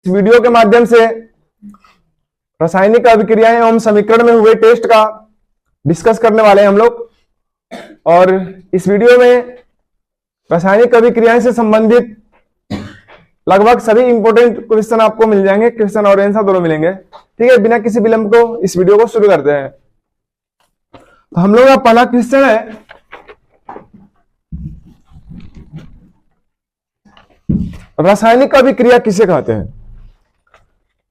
इस वीडियो के माध्यम से रासायनिक अभिक्रियाएं एवं समीकरण में हुए टेस्ट का डिस्कस करने वाले हैं हम लोग। और इस वीडियो में रासायनिक अभिक्रियाएं से संबंधित लगभग सभी इंपॉर्टेंट क्वेश्चन आपको मिल जाएंगे, क्वेश्चन और आंसर दोनों मिलेंगे। ठीक है, बिना किसी विलंब को इस वीडियो को शुरू करते हैं। तो हम लोग का पहला क्वेश्चन है, रासायनिक अभिक्रिया किसे कहते हैं?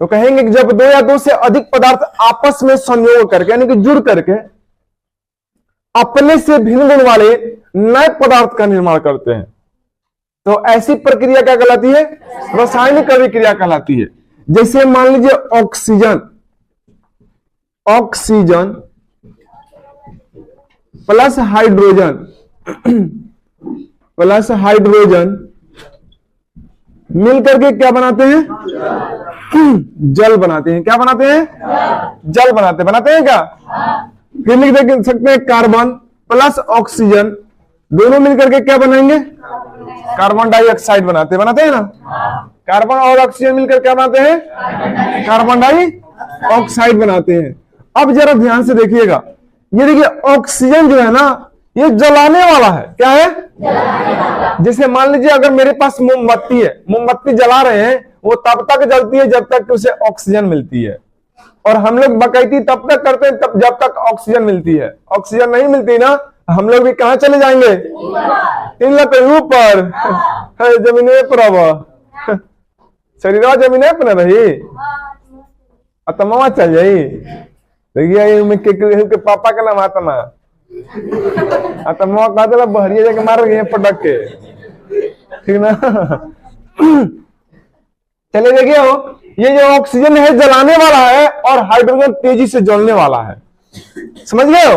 तो कहेंगे कि जब दो या दो से अधिक पदार्थ आपस में संयोग करके यानी कि जुड़ करके अपने से भिन्न गुण वाले नए पदार्थ का निर्माण करते हैं, तो ऐसी प्रक्रिया क्या कहलाती है? रासायनिक अभिक्रिया कहलाती है। जैसे मान लीजिए ऑक्सीजन प्लस हाइड्रोजन मिल करके क्या बनाते हैं? जल बनाते हैं। क्या बनाते हैं? जल बनाते हैं क्या? फिर लिख सकते हैं कार्बन प्लस ऑक्सीजन दोनों मिलकर के क्या बनाएंगे? कार्बन डाइऑक्साइड बनाते हैं ना। कार्बन और ऑक्सीजन मिलकर क्या बनाते हैं? कार्बन डाइऑक्साइड बनाते हैं। अब जरा ध्यान से देखिएगा, ये देखिए ऑक्सीजन जो है ना, ये जलाने वाला है। क्या है? जैसे मान लीजिए अगर मेरे पास मोमबत्ती है, मोमबत्ती जला रहे हैं, वो तब तक जलती है जब तक उसे ऑक्सीजन मिलती है। और हम लोग बकैती तब तक करते हैं तब जब तक ऑक्सीजन मिलती है। ऑक्सीजन नहीं मिलती ना, हम लोग भी कहां चले जाएंगे? 3 लाख ऊपर जमीन पर। अब शरीर जमीन पर ना रही, अतमा चल जाई। देखिए पापा का नाम आता ना, अतमा कहा था बहरिया जाके मार गए पटक के, ठीक ना। चलिए देखिए, ये जो ऑक्सीजन है जलाने वाला है और हाइड्रोजन तेजी से जलने वाला है, समझ गए हो?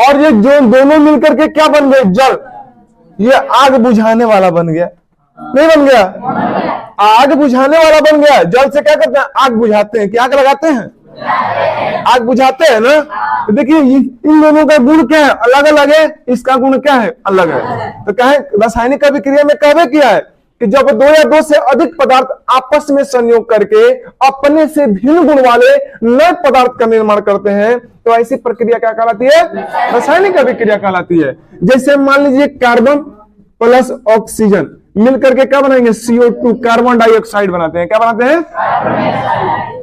और ये जो दोनों मिलकर के क्या बन गए? जल। ये आग बुझाने वाला बन गया, नहीं बन गया? आग बुझाने वाला बन गया। जल से क्या करते हैं? आग बुझाते हैं। क्या आग लगाते हैं? आग बुझाते हैं ना। तो देखिए इन दोनों का गुण क्या है? अलग अलग है। इसका गुण क्या है? अलग है। तो क्या है? रासायनिक अभिक्रिया में कहवे किया है कि जब दो या दो से अधिक पदार्थ आपस में संयोग करके अपने से भिन्न गुण वाले नए पदार्थ का निर्माण करते हैं, तो ऐसी प्रक्रिया क्या कहलाती है? रासायनिक अभिक्रिया कहलाती है। जैसे मान लीजिए कार्बन प्लस ऑक्सीजन मिलकर के क्या बनाएंगे? CO2 कार्बन डाइऑक्साइड बनाते हैं। क्या बनाते हैं?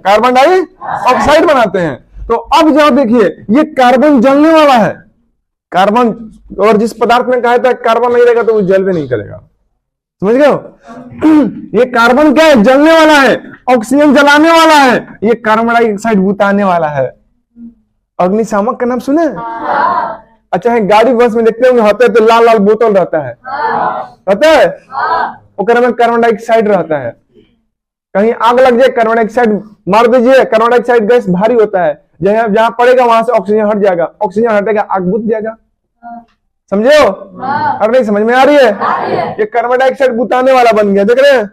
कार्बन डाइऑक्साइड बनाते हैं। तो अब जब देखिए ये कार्बन जलने वाला है, कार्बन, और जिस पदार्थ में कहा था कार्बन नहीं रहेगा तो वो जल भी नहीं करेगा, समझ गए हो? ये कार्बन क्या है? जलने वाला है। ऑक्सीजन जलाने वाला है। ये कार्बन डाइऑक्साइड बुताने वाला है। अग्निशामक का नाम सुने? अच्छा है, गाड़ी बस में देखते होंगे, होता है तो लाल लाल बोतल रहता है, वो कार्बन डाइऑक्साइड रहता है। कहीं आग लग जाए, कार्बन डाइऑक्साइड मार दीजिए, कार्बन डाइऑक्साइड गैस भारी होता है, जहां पड़ेगा वहां से ऑक्सीजन हट जाएगा, ऑक्सीजन हटेगा आग बुझ जाएगा। समझे हो? अब नहीं समझ में आ रही है? ये कार्बन डाइऑक्साइड बुताने वाला बन गया, देख रहे हैं?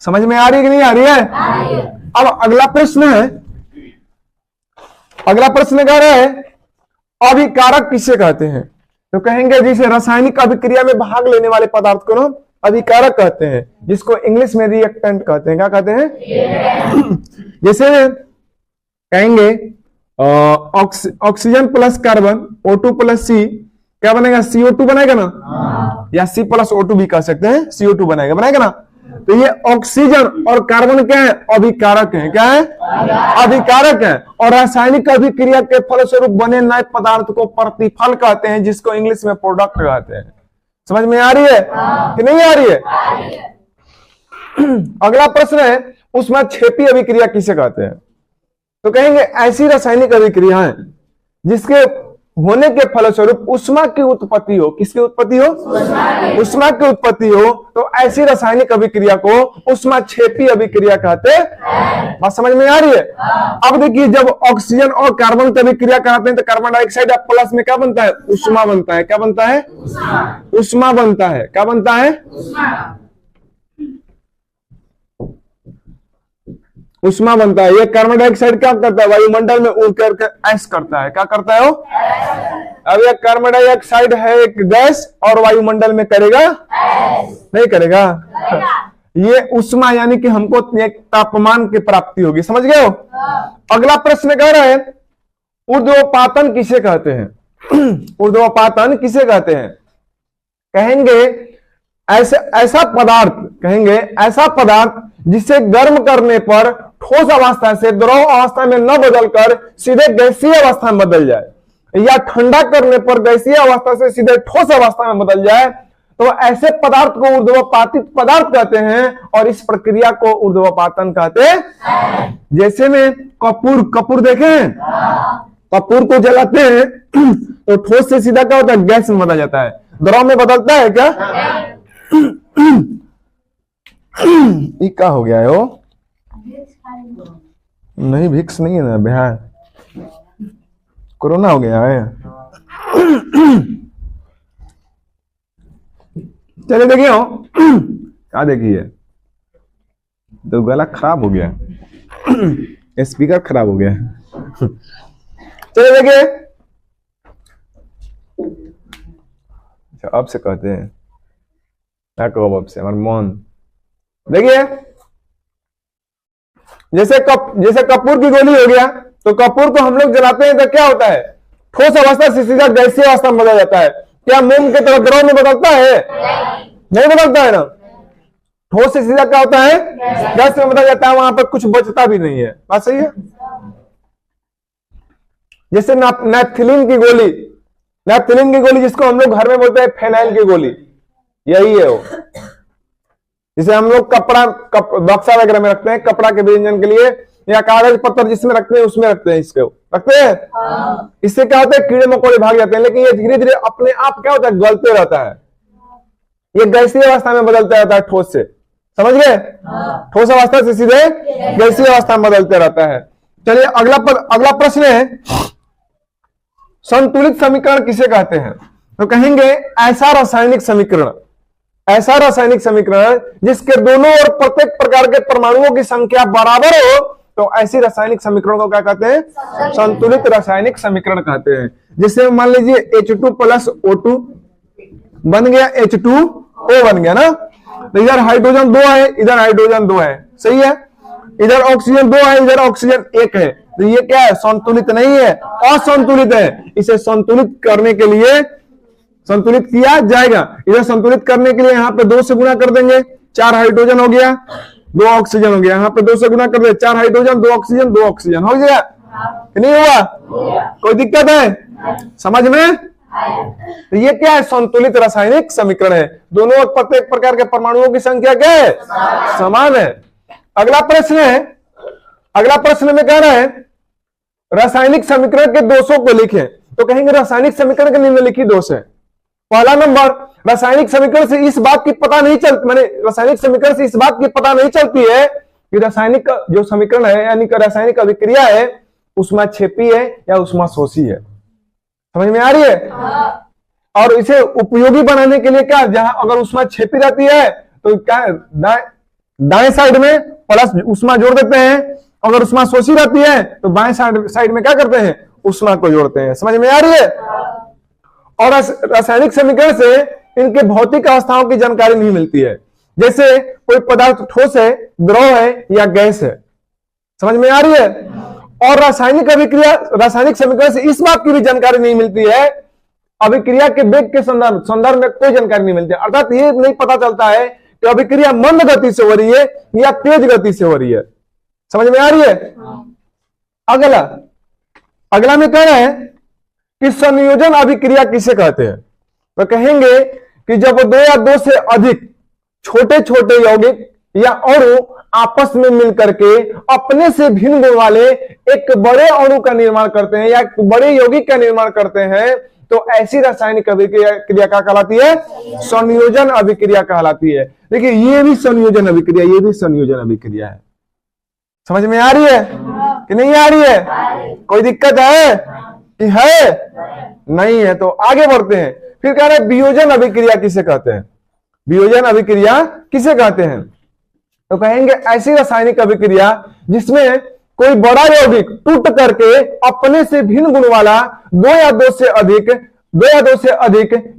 समझ में आ रही है कि नहीं आ रही है? अब अगला प्रश्न है, अगला प्रश्न कह रहा है अभिकारक किसे कहते हैं? तो कहेंगे जिसे रासायनिक अभिक्रिया में भाग लेने वाले पदार्थ को ना अभिकारक कहते हैं, जिसको इंग्लिश में रिएक्टेंट कहते हैं। क्या कहते हैं? जैसे कहेंगे oxygen plus carbon O2 plus C क्या बनेगा? CO2 बनेगा ना, या C प्लस O2 भी कह सकते हैं, CO2 बनेगा ना। तो ये ऑक्सीजन और कार्बन क्या है? अभिकारक है। क्या है? अभिकारक है। और रासायनिक अभिक्रिया के फलस्वरूप बने नए पदार्थ को प्रतिफल कहते हैं, जिसको इंग्लिश में प्रोडक्ट कहते हैं। समझ में आ रही है कि नहीं आ रही है? अगला प्रश्न है ऊष्माक्षेपी अभिक्रिया किसे कहते हैं? तो कहेंगे ऐसी रासायनिक अभिक्रियाएं जिसके होने के फलस्वरूप उष्मा की उत्पत्ति हो। किसकी उत्पत्ति हो? उष्मा की उत्पत्ति हो, तो ऐसी रासायनिक अभिक्रिया को ऊष्माक्षेपी अभिक्रिया कहते हैं। बात समझ में आ रही है? अब देखिए जब ऑक्सीजन और कार्बन की अभिक्रिया कराते हैं तो कार्बन डाइऑक्साइड प्लस में क्या बनता है? उष्मा बनता है। क्या बनता है? उष्मा बनता है। क्या बनता है? उष्मा बनता है। ये कार्बन डाइऑक्साइड क्या करता है, वायुमंडल में उड़ करके ऐश करता है। क्या करता है वो? अब ये कार्बन डाइऑक्साइड है एक गैस और वायुमंडल में करेगा नहीं करेगा? ये उष्मा यानी कि हमको एक तापमान की प्राप्ति होगी। समझ गए हो? अगला प्रश्न कह रहा है ऊर्ध्वपातन किसे कहते हैं? ऊर्ध्वपातन किसे कहते हैं? कहेंगे ऐसा पदार्थ, कहेंगे ऐसा पदार्थ जिसे गर्म करने पर ठोस अवस्था से द्रव अवस्था में न बदलकर सीधे गैसीय अवस्था में बदल जाए, या ठंडा करने पर गैसीय अवस्था से सीधे ठोस अवस्था में बदल जाए, तो ऐसे पदार्थ को ऊर्ध्वपातित पदार्थ कहते हैं और इस प्रक्रिया को ऊर्ध्वपातन कहते हैं। जैसे में कपूर देखे हैं, कपूर को जलाते हैं तो ठोस से सीधा क्या होता है, गैस में बदल जाता है। द्रव में बदलता है क्या? ये क्या हो गया है वो? नहीं, विक्स नहीं है ना, बिहार कोरोना हो गया है। चलिए देखिए क्या देखिए, तो गला खराब हो गया, स्पीकर खराब हो गया। चलिए देखिए, अब से कहते हैं क्या कहो, अब से हमारे मन देखिए, जैसे कपूर की गोली हो गया, तो कपूर को हम लोग जलाते हैं तो क्या होता है, ठोस अवस्था से सीधा गैसीय अवस्था में बदल जाता है। क्या मोम के तरह द्रव में बदलता है? नहीं बदलता है ना। ठोस से सीधा क्या होता है, गैस में बदल जाता है, वहां पर कुछ बचता भी नहीं है। बात सही है? जैसे नैप्थलीन की गोली जिसको हम लोग घर में बोलते हैं फेनाइल की गोली, यही है वो। जिसे हम लोग बक्सा वगैरह में रखते हैं कपड़ा के व्यंजन के लिए, या कागज पत्थर जिसमें रखते हैं उसमें रखते हैं, इसको रखते हैं। इससे क्या होता है, कीड़े मकोड़े भाग जाते हैं, लेकिन ये धीरे धीरे अपने आप क्या होता है, गलते रहता है। ये गैसीय अवस्था में बदलता रहता है ठोस से, समझ गए? ठोस अवस्था से सीधे गैसीय अवस्था में बदलते रहता है। चलिए अगला प्रश्न है, संतुलित समीकरण किसे कहते हैं? तो कहेंगे ऐसा रासायनिक समीकरण जिसके दोनों और प्रत्येक प्रकार के परमाणुओं की संख्या बराबर हो, तो ऐसी रासायनिक समीकरण को क्या कहते हैं? संतुलित रासायनिक समीकरण कहते हैं। जैसे मान लीजिए H2 + O2 बन गया, H2O बन गया ना। तो इधर हाइड्रोजन 2 है, इधर हाइड्रोजन 2 है, सही है। इधर ऑक्सीजन 2 है, इधर ऑक्सीजन 1 है, तो ये क्या है, संतुलित नहीं है, असंतुलित है। इसे संतुलित करने के लिए संतुलित किया जाएगा। इधर संतुलित करने के लिए यहाँ पे 2 से गुणा कर देंगे, 4 हाइड्रोजन हो गया, 2 ऑक्सीजन हो गया। यहाँ पे 2 से गुणा कर दे, 4 हाइड्रोजन 2 ऑक्सीजन, 2 ऑक्सीजन हो गया कि नहीं हुआ? कोई दिक्कत है समझ में? तो ये क्या है, संतुलित रासायनिक समीकरण है। दोनों और प्रत्येक प्रकार के परमाणुओं की संख्या क्या है, समान है। अगला प्रश्न में कह रहा है रासायनिक समीकरण के दोषों को लिखें। तो कहेंगे रासायनिक समीकरण के निम्नलिखित दोष है। पहला नंबर, रासायनिक समीकरण से इस बात की पता नहीं चलती है कि रासायनिक जो समीकरण है, यानी कि रासायनिक अभिक्रिया है, ऊष्माक्षेपी है या ऊष्माशोषी है। समझ में आ रही है? और इसे उपयोगी बनाने के लिए क्या, जहां अगर ऊष्माक्षेपी रहती है तो क्या दाएं साइड में प्लस ऊष्मा जोड़ देते हैं, अगर ऊष्माशोषी रहती है तो बाएं साइड में क्या करते हैं, ऊष्मा को जोड़ते हैं। समझ में आ रही है? और रासायनिक समीकरण से इनके भौतिक अवस्थाओं की जानकारी नहीं मिलती है। जैसे कोई पदार्थ ठोस है, द्रव है या गैस है। समझ में आ रही है? और रासायनिक समीकरण से इस बात की भी जानकारी नहीं मिलती है, अभिक्रिया के वेग के संदर्भ में कोई जानकारी नहीं मिलती है। अर्थात ये नहीं पता चलता है कि अभिक्रिया मंद गति से हो रही है या तेज गति से हो रही है। समझ में आ रही है? अगला में कह रहे हैं कि संयोजन अभिक्रिया किसे कहते हैं? तो कहेंगे कि जब 2 या 2 से अधिक छोटे छोटे यौगिक या अणु आपस में मिलकर के अपने से भिन्न गुण वाले एक बड़े अणु का निर्माण करते हैं या एक बड़े यौगिक का निर्माण करते हैं, तो ऐसी रासायनिक अभिक्रिया क्या कहलाती है? संयोजन अभिक्रिया कहलाती है। देखिए ये भी संयोजन अभिक्रिया है। समझ में आ रही है कि नहीं आ रही है? कोई दिक्कत है कि है? नहीं है तो आगे बढ़ते हैं। फिर कह रहे हैं वियोजन अभिक्रिया किसे कहते हैं? वियोजन अभिक्रिया किसे कहते हैं? तो कहेंगे ऐसी रासायनिक अभिक्रिया जिसमें कोई बड़ा यौगिक टूट करके अपने से भिन्न गुण वाला दो या दो से अधिक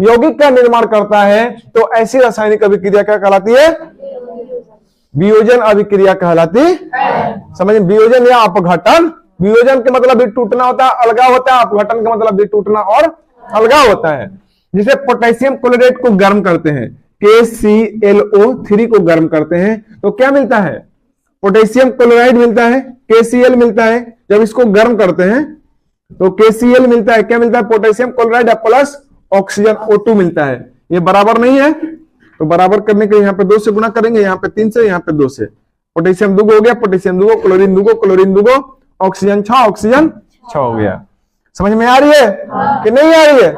यौगिक का निर्माण करता है, तो ऐसी रासायनिक अभिक्रिया क्या कहलाती है? वियोजन अभिक्रिया कहलाती है। समझ, वियोजन या अपघटन। वियोजन के मतलब भी टूटना होता है, अलगाव होता है। अपघटन का मतलब भी टूटना और अलगाव होता है। जिसे पोटेशियम क्लोराइड को गर्म करते हैं, KClO3 को गर्म करते हैं, तो क्या मिलता है? पोटेशियम क्लोराइड मिलता है, KCl मिलता है। जब इसको गर्म करते हैं तो KCl मिलता है, क्या मिलता है? Potassium chloride plus oxygen O2 मिलता है। ये बराबर नहीं है, तो बराबर करने के लिए यहाँ पे 2 से गुणा करेंगे, यहाँ पे 3 से, यहाँ पे 2 से। पोटेशियम 2 हो गया, potassium 2, chlorine 2, chlorine 2, oxygen 6, oxygen 6 हो गया। समझ में आ रही है कि नहीं आ रही है?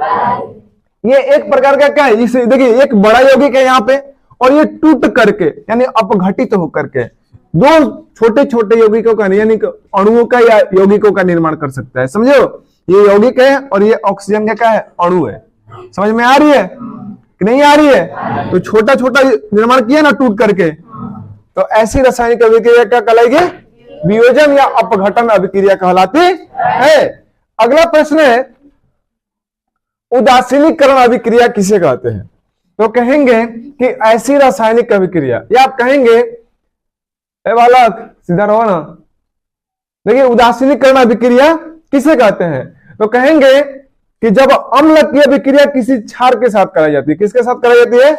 ये एक प्रकार का क्या है? इसे देखिए, एक बड़ा यौगिक है यहाँ पे, और ये टूट करके यानी अपघटित होकर के दो छोटे छोटे यौगिकों का यानी अणुओं का या यौगिकों का निर्माण कर सकता है। समझो, ये यौगिक है और ये ऑक्सीजन का क्या है? अणु है। समझ में आ रही है कि नहीं आ रही है? तो छोटा छोटा निर्माण किया ना टूट करके, तो ऐसी रासायनिक अभिक्रिया क्या कहलाएगी? वियोजन या अपघटन अभिक्रिया कहलाती है। अगला प्रश्न है, उदासीनीकरण अभिक्रिया किसे कहते हैं? तो कहेंगे कि ऐसी रासायनिक अभिक्रिया, या आप कहेंगे ए बालक सीधा रहो ना, देखिए उदासीनीकरण अभिक्रिया किसे कहते हैं? तो कहेंगे कि जब अम्ल की अभिक्रिया किसी क्षार के साथ कराई जाती है। किसके साथ कराई जाती है?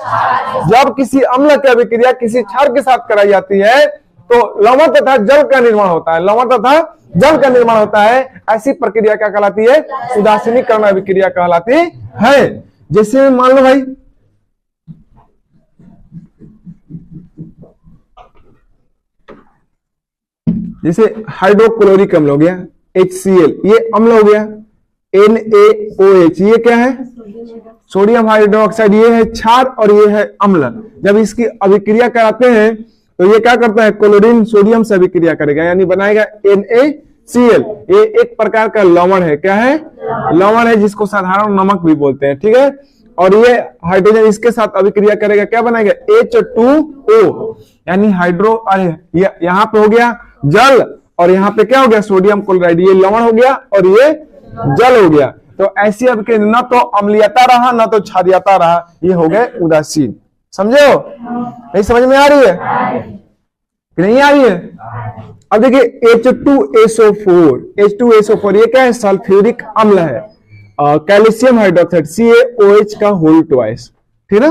जब किसी अम्ल की अभिक्रिया किसी क्षार के साथ कराई जाती है तो लवण तथा जल का निर्माण होता है। लवण तथा जल का निर्माण होता है। ऐसी प्रक्रिया क्या कहलाती है? उदासीनीकरण अभिक्रिया कहलाती है। जैसे मान लो भाई, जैसे हाइड्रोक्लोरिक अम्ल हो गया HCl, ये अम्ल हो गया। NaOH, ये क्या है? सोडियम हाइड्रोक्साइड, ये है क्षार और ये है अम्ल। जब इसकी अभिक्रिया कराते हैं तो ये क्या करता है? क्लोरीन सोडियम से अभिक्रिया करेगा, यानी बनाएगा NaCl। ये एक प्रकार का लवण है। क्या है? लवण है, जिसको साधारण नमक भी बोलते हैं। ठीक है। और ये हाइड्रोजन इसके साथ अभिक्रिया करेगा, क्या बनाएगा? H2O, यानी हाइड्रो, अरे यहाँ पे हो गया जल, और यहाँ पे क्या हो गया? Sodium chloride. ये लवण हो गया और ये जल हो गया। तो ऐसी अभिक्रिया न तो अम्लीयता रहा न तो क्षारीयता रहा, ये हो गए उदासीन। समझे हो? नहीं समझ में आ रही है कि नहीं आ रही है? अब देखिए H2SO4, ये क्या है? सल्फ्यूरिक अम्ल है। कैल्शियम हाइड्रोक्साइड CaOH का होल ट्वाइस। ठीक है।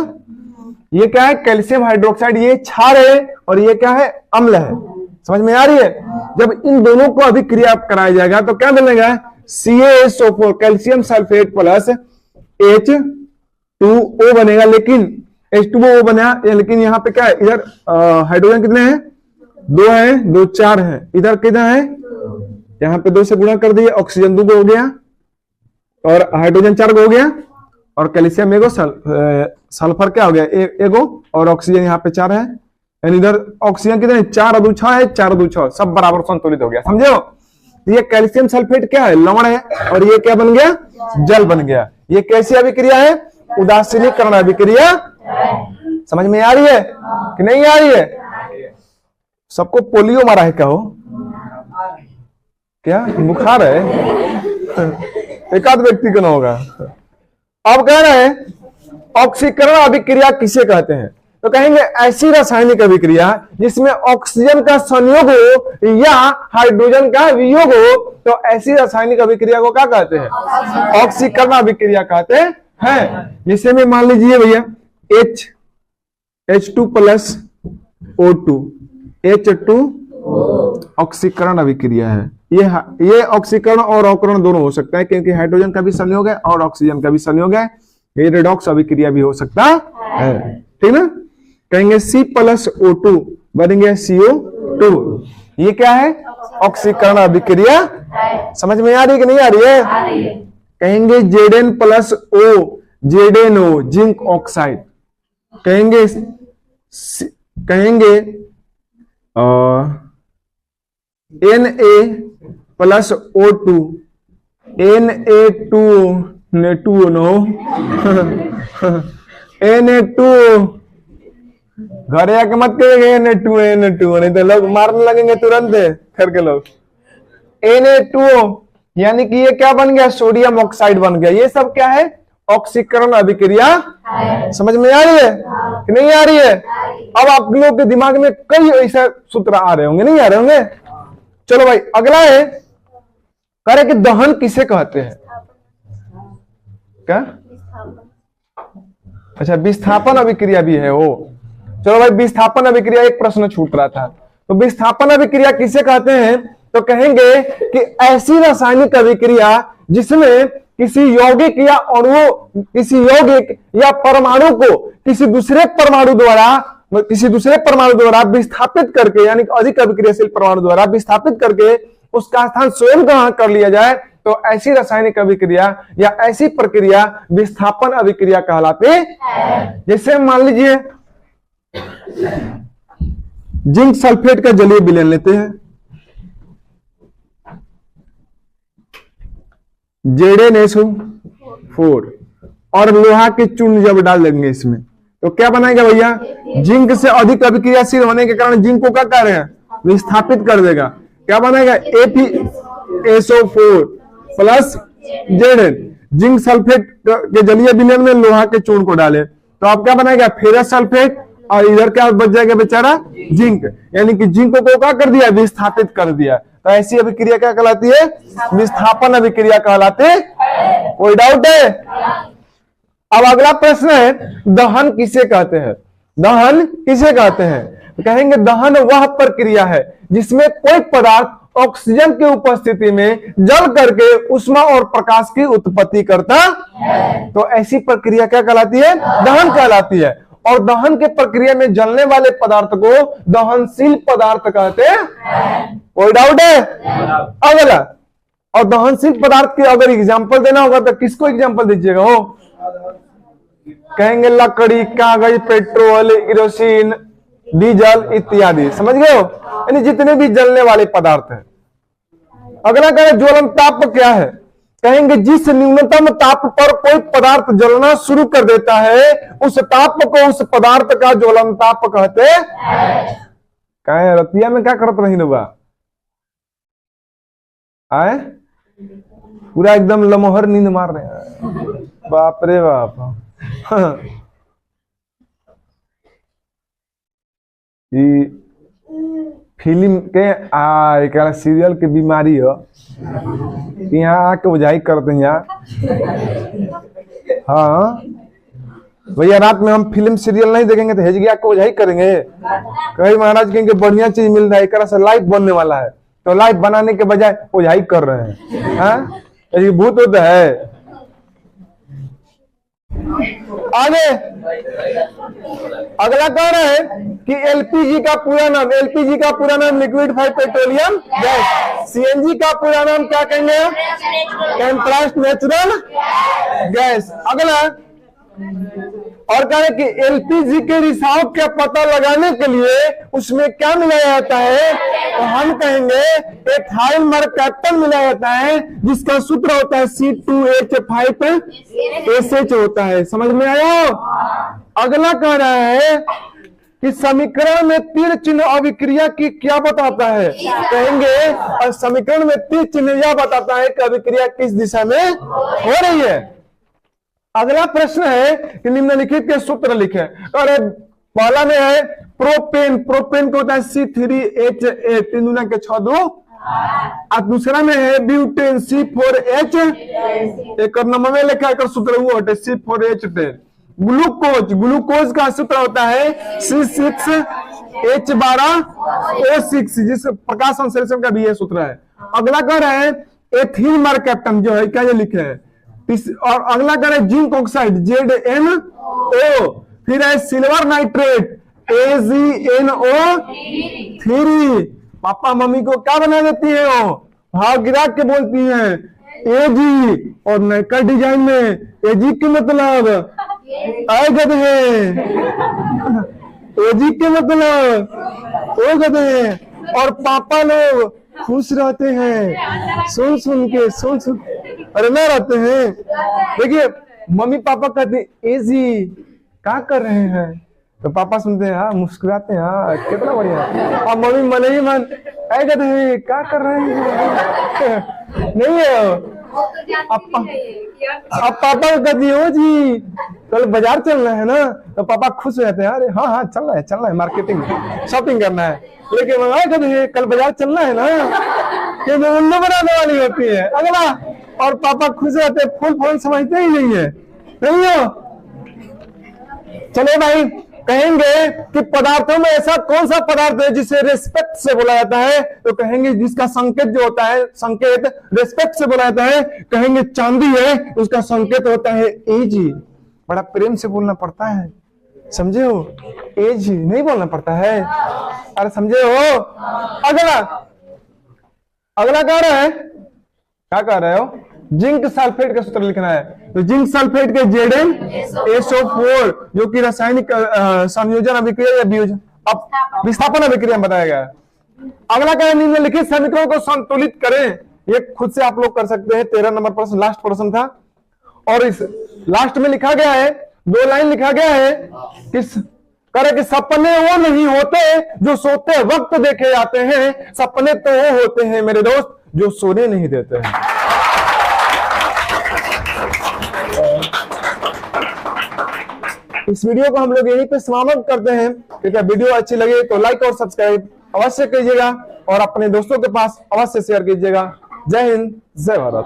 ये क्या है? कैल्शियम हाइड्रोक्साइड, ये क्षार है और ये क्या है? अम्ल है। समझ में आ रही है? जब इन दोनों को अभिक्रिया कराया जाएगा तो क्या मिलेगा? CaSO4, calcium sulphate plus H2O बनेगा। लेकिन H2O बना, लेकिन यहाँ पे क्या है? इधर हाइड्रोजन कितने हैं? 2 है, 2 4 है। इधर कितना है? यहाँ पे 2 से गुणा कर दिए, ऑक्सीजन 2 हो गया और हाइड्रोजन 4 हो गया, और कैल्शियम एगो, सल्फर क्या हो गया? एगो, और ऑक्सीजन यहाँ पे 4 है। यानी इधर ऑक्सीजन कितने? 4 2 6 है, 4 2 6, सब बराबर संतुलित हो गया। समझे हो? ये कैल्शियम सल्फेट क्या है? लवण है, और ये क्या बन गया? जल बन गया। ये कैसी अभिक्रिया है? उदासीनीकरण अभिक्रिया। समझ में आ रही है कि नहीं आ रही है? सबको पोलियो मारा है क्या? हो क्या? बुखार है? एकाध व्यक्ति का ना होगा। अब कह रहे हैं ऑक्सीकरण अभिक्रिया किसे कहते हैं? तो कहेंगे ऐसी रासायनिक अभिक्रिया जिसमें ऑक्सीजन का संयोग हो या हाइड्रोजन का वियोग हो, तो ऐसी रासायनिक अभिक्रिया को क्या कहते हैं? ऑक्सीकरण अभिक्रिया कहते हैं। जैसे में मान लीजिए भैया H2 प्लस O2, H2 ऑक्सीकरण अभिक्रिया है। ये ऑक्सीकरण और अवकरण दोनों हो सकता है, क्योंकि हाइड्रोजन का भी संयोग है और ऑक्सीजन का भी संयोग है। ये रेडॉक्स अभिक्रिया भी हो सकता है। ठीक ना? कहेंगे C प्लस O2 बनेंगे CO2। ये क्या है? ऑक्सीकरण अभिक्रिया। समझ में आ रही है कि नहीं आ रही है? कहेंगे Zn plus O, ZnO, zinc oxide. कहेंगे Na plus O2, Na2 no Na2 घर आके मत कहेंगे Na2 नहीं तो लोग मारने लगेंगे तुरंत घर के लोग। Na2O यानी कि ये क्या बन गया, सोडियम ऑक्साइड बन गया। ये सब क्या है, ऑक्सीकरण अभिक्रिया। समझ में आ रही है कि नहीं आ रही है? अब आप लोगों के दिमाग में कई ऐसे सूत्र आ रहे होंगे, नहीं आ रहे होंगे? चलो भाई अगला है, कह रहे कि दहन किसे कहते हैं? क्या? अच्छा, विस्थापन अभिक्रिया भी है वो। चलो भाई, विस्थापन अभिक्रिया एक प्रश्न छूट रहा था, तो विस्थापन अभिक्रिया किसे कहते हैं? तो कहेंगे कि ऐसी रासायनिक अभिक्रिया जिसमें किसी यौगिक या अणुओं, किसी यौगिक या परमाणु को किसी दूसरे परमाणु द्वारा विस्थापित करके, यानी अधिक अभिक्रियाशील परमाणु द्वारा विस्थापित करके उसका स्थान स्वयं ग्रहण कर लिया जाए, तो ऐसी रासायनिक अभिक्रिया या ऐसी प्रक्रिया विस्थापन अभिक्रिया कहलाती है। जैसे मान लीजिए जिंक सल्फेट का जलीय विलयन लेते हैं, ZnSO4, और लोहा के चूर्ण जब डाल देंगे इसमें, तो क्या बनाएगा भैया? जिंक से अधिक अभिक्रियाशील होने के कारण जिंक को क्या कर रहे हैं, विस्थापित कर देगा। क्या बनाएगा? FeSO4 plus Zn। Zinc sulphate के जलीय विलयन में लोहा के चूर्ण को डाले तो आप क्या बनाएगा? फेरस सल्फेट, और इधर क्या बच जाएगा बेचारा? जिंक। यानी कि जिंक को क्या कर दिया? विस्थापित कर दिया। तो ऐसी अभिक्रिया क्या कहलाती है? विस्थापन अभिक्रिया कहलाती है। कोई डाउट है? अब अगला प्रश्न है, दहन किसे कहते हैं? दहन किसे कहते हैं? तो कहेंगे दहन वह प्रक्रिया है जिसमें कोई पदार्थ ऑक्सीजन की उपस्थिति में जल करके ऊष्मा और प्रकाश की उत्पत्ति करता है। तो ऐसी प्रक्रिया क्या कहलाती है? दहन कहलाती है। और दहन के प्रक्रिया में जलने वाले पदार्थ को दहनशील पदार्थ कहते हैं। कोई डाउट है? अगला, और दहनशील पदार्थ के अगर एग्जांपल देना होगा तो किसको एग्जांपल दीजिएगा? हो कहेंगे लकड़ी, कागज, पेट्रोल, केरोसिन, डीजल इत्यादि। समझ गए हो? यानी जितने भी जलने वाले पदार्थ हैं। अगला कहें ज्वलन ताप क्या है? कहेंगे जिस न्यूनतम ताप पर कोई पदार्थ जलना शुरू कर देता है उस ताप को, उस पदार्थ का ज्वलन ताप कहते हैं। कहे रतिया में क्या करत रही लोग? आए पूरा एकदम लमोहर नींद मार रहे हैं। बाप रे बाप। फिल्म के एक सीरियल के बीमारी हो, यहाँ आके बुझाई करते हैं यहाँ। हाँ भैया, रात में हम फिल्म सीरियल नहीं देखेंगे तो हेजगी आके बुझाई करेंगे। कहीं महाराज कहेंगे बढ़िया चीज मिल रहा है, एक से लाइफ बनने वाला है, तो लाइफ बनाने के बजाय बुझाई कर रहे हैं। हाँ, भूत होता है। आगे अगला कह रहा है कि एलपीजी का पूरा नाम, एलपीजी का पूरा नाम लिक्विफाइड पेट्रोलियम गैस। सीएनजी का पूरा नाम क्या कहेंगे? Compressed natural gas. अगला और कह रहे कि एलपीजी के रिसाव का पता लगाने के लिए उसमें क्या मिलाया जाता है? तो हम कहेंगे एथाइल मरकैप्टन मिलाया जाता है, जिसका सूत्र होता है C2H5SH होता है। समझ में आया? अगला कह रहा है कि समीकरण में तीर चिन्ह अभिक्रिया की क्या बताता है? कहेंगे और समीकरण में तीर चिन्ह यह बताता है कि अभिक्रिया किस दिशा में हो रही है। अगला प्रश्न है कि निम्नलिखित के सूत्र लिखे। और पहला में है प्रोपेन, प्रोपेन को होता है C3H8 3 दूना के 6 2। और दूसरा में है ब्यूटेन C4H, एक नंबर में लिखा है सूत्र वो होता है C4H10। ग्लूकोज, ग्लूकोज का सूत्र होता है C6H12O6, जिस प्रकाश संश्लेषण का भी ये सूत्र है। अगला कह रहा है एथिल मरकैप्टन जो है क्या ये लिखे है। और अगला कह रहे जिंक ऑक्साइड ZnO, फिर है silver nitrate AgNO3। Papa mummy को क्या बना देती है? वो भाव गिरा के बोलती हैं AG, और नैका डिजाइन में AG के मतलब आए गधे, AG के मतलब ओ गधे। और पापा लोग खुश रहते हैं सुन सुन के, सुन सुन अरे ना रहते हैं। देखिए मम्मी पापा कहते एजी क्या कर रहे हैं? तो पापा सुनते हैं, हाँ मुस्कुराते हैं, हाँ कितना बढ़िया। और मम्मी मन ही मन ऐ कहते हैं क्या कर रहे हैं नहीं है। अब पापा कहती हो जी कल बाजार चलना है ना, तो पापा खुश हो जाते हैं, अरे हाँ हाँ चल रहा है मार्केटिंग शॉपिंग करना है। लेकिन मम्मा कहते हैं कल बाजार चलना है ना, ये उल्लू बनाने वाली होती है अगला। और पापा खुश रहते हैं, फूल फूल समझते ही नहीं है, नहीं हो। चलो भाई, कहेंगे कि पदार्थों में ऐसा कौन सा पदार्थ है जिसे रेस्पेक्ट से बोला जाता है, तो कहेंगे जिसका संकेत जो होता है, संकेत रेस्पेक्ट से बोला जाता है, कहेंगे चांदी है, उसका संकेत होता है एज। बड़ा प्रेम से बोलना पड़ता है, समझे हो, एज नहीं बोलना पड़ता है, अरे समझे हो। अगला कह रहा है, क्या कह रहे हो, जिंक सल्फेट का सूत्र लिखना है। तो जिंक सल्फेट के ZnSO4 जो कि रासायनिक संयोजन अभिक्रिया या विस्थापन अभिक्रिया बताया गया है। अगला क्या है, निम्नलिखित समीकरणों को संतुलित करें। ये खुद से आप लोग कर सकते हैं, 13 नंबर प्रश्न लास्ट प्रश्न था। और इस लास्ट में लिखा गया है, 2 लाइन लिखा गया है कि सपने वो नहीं होते जो सोते वक्त देखे जाते हैं, सपने तो वो होते हैं मेरे दोस्त जो सोने नहीं देते हैं। इस वीडियो को हम लोग यहीं पे समाप्त करते हैं। क्या वीडियो अच्छी लगे तो लाइक और सब्सक्राइब अवश्य कीजिएगा और अपने दोस्तों के पास अवश्य शेयर कीजिएगा। जय हिंद, जय भारत।